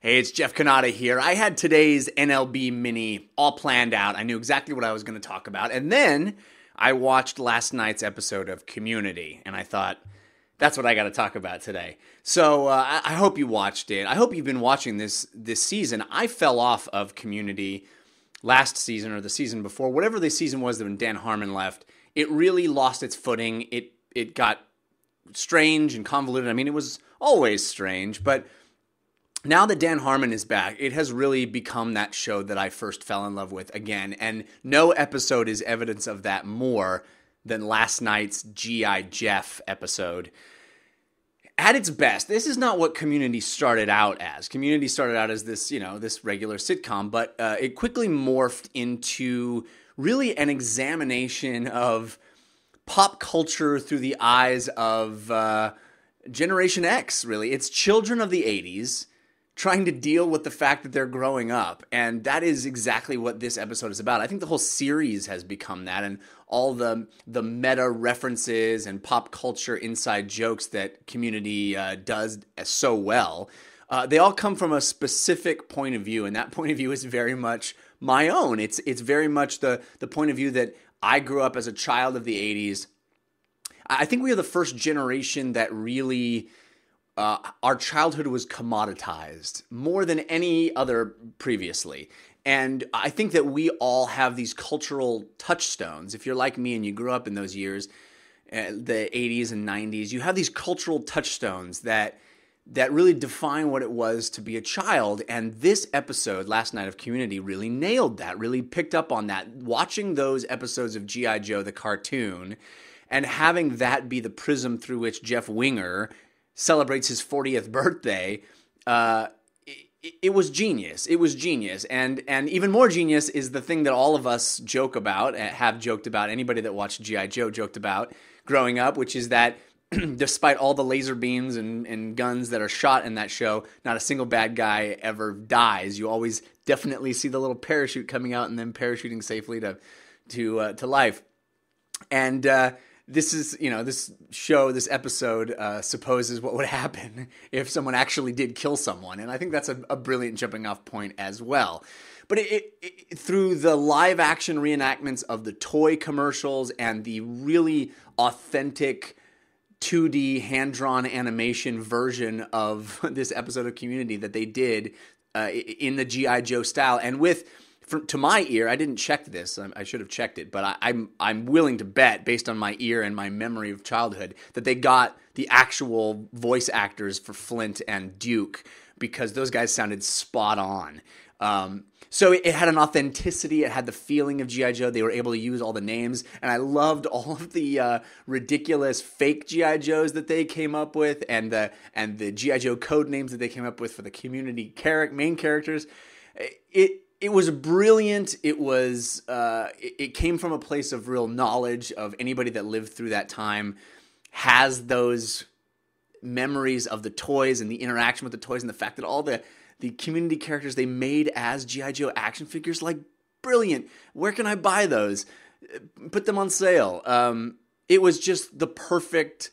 Hey, it's Jeff Cannata here. I had today's NLB mini all planned out. I knew exactly what I was going to talk about. And then I watched last night's episode of Community, and I thought, that's what I got to talk about today. So I hope you watched it. I hope you've been watching this season. I fell off of Community last season or the season before. Whatever the season was when Dan Harmon left, it really lost its footing. It got strange and convoluted. I mean, it was always strange, but now that Dan Harmon is back, it has really become that show that I first fell in love with again, and no episode is evidence of that more than last night's G.I. Jeff episode. At its best, this is not what Community started out as. Community started out as this, this regular sitcom, but it quickly morphed into really an examination of pop culture through the eyes of Generation X, really. It's children of the 80s trying to deal with the fact that they're growing up. And that is exactly what this episode is about. I think the whole series has become that, and all the meta references and pop culture inside jokes that Community does so well, they all come from a specific point of view, and that point of view is very much my own. It's very much the point of view that I grew up as a child of the 80s. I think we are the first generation that really our childhood was commoditized more than any other previously. And I think that we all have these cultural touchstones. If you're like me and you grew up in those years, the 80s and 90s, you have these cultural touchstones that really define what it was to be a child. And this episode, last night of Community, really nailed that, really picked up on that. Watching those episodes of G.I. Joe, the cartoon, and having that be the prism through which Jeff Winger celebrates his 40th birthday, it was genius. It was genius. And even more genius is the thing that all of us joke about, have joked about, anybody that watched G.I. Joe joked about growing up, which is that despite all the laser beams and guns that are shot in that show, not a single bad guy ever dies. You always definitely see the little parachute coming out and then parachuting safely to life. And this episode supposes what would happen if someone actually did kill someone. And I think that's a brilliant jumping off point as well. But it through the live action reenactments of the toy commercials and the really authentic 2D hand-drawn animation version of this episode of Community that they did in the G.I. Joe style, and to my ear, I didn't check this. I should have checked it, but I'm willing to bet, based on my ear and my memory of childhood, that they got the actual voice actors for Flint and Duke, because those guys sounded spot on. So it had an authenticity. It had the feeling of G.I. Joe. They were able to use all the names, and I loved all of the ridiculous fake G.I. Joes that they came up with, and the G.I. Joe code names that they came up with for the Community main characters. It was brilliant. It was. It came from a place of real knowledge of anybody that lived through that time, has those memories of the toys and the interaction with the toys, and the fact that all the Community characters they made as G.I. Joe action figures, like, brilliant. Where can I buy those? Put them on sale. It was just the perfect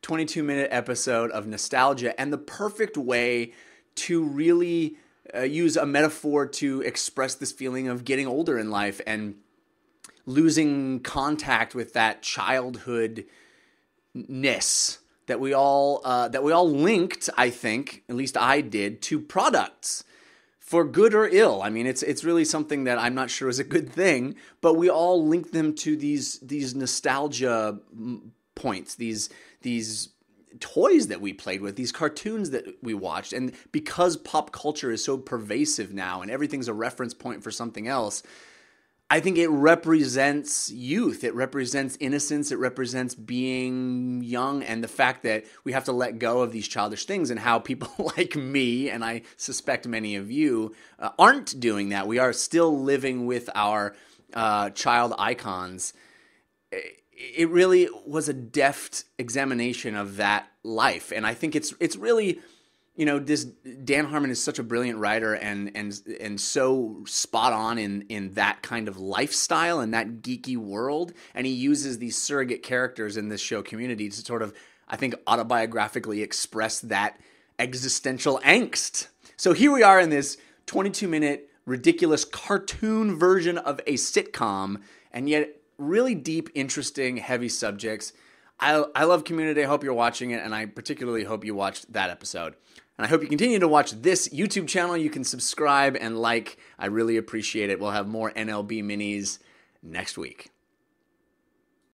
22-minute episode of nostalgia, and the perfect way to really use a metaphor to express this feeling of getting older in life and losing contact with that childhoodness that we all linked, I think, at least I did, to products, for good or ill. I mean, it's really something that I'm not sure is a good thing, but we all link them to these nostalgia points, these toys that we played with, these cartoons that we watched. And because pop culture is so pervasive now and everything's a reference point for something else, I think it represents youth. It represents innocence. It represents being young, and the fact that we have to let go of these childish things, and how people like me, and I suspect many of you, aren't doing that. We are still living with our child icons. It really was a deft examination of that life, and I think it's really, this Dan Harmon is such a brilliant writer and so spot on in that kind of lifestyle and that geeky world, and he uses these surrogate characters in this show Community to sort of, I think, autobiographically express that existential angst So here we are in this 22-minute ridiculous cartoon version of a sitcom, and yet really deep, interesting, heavy subjects. I love Community. I hope you're watching it, and I particularly hope you watched that episode. And I hope you continue to watch this YouTube channel. You can subscribe and like. I really appreciate it. We'll have more NLB minis next week.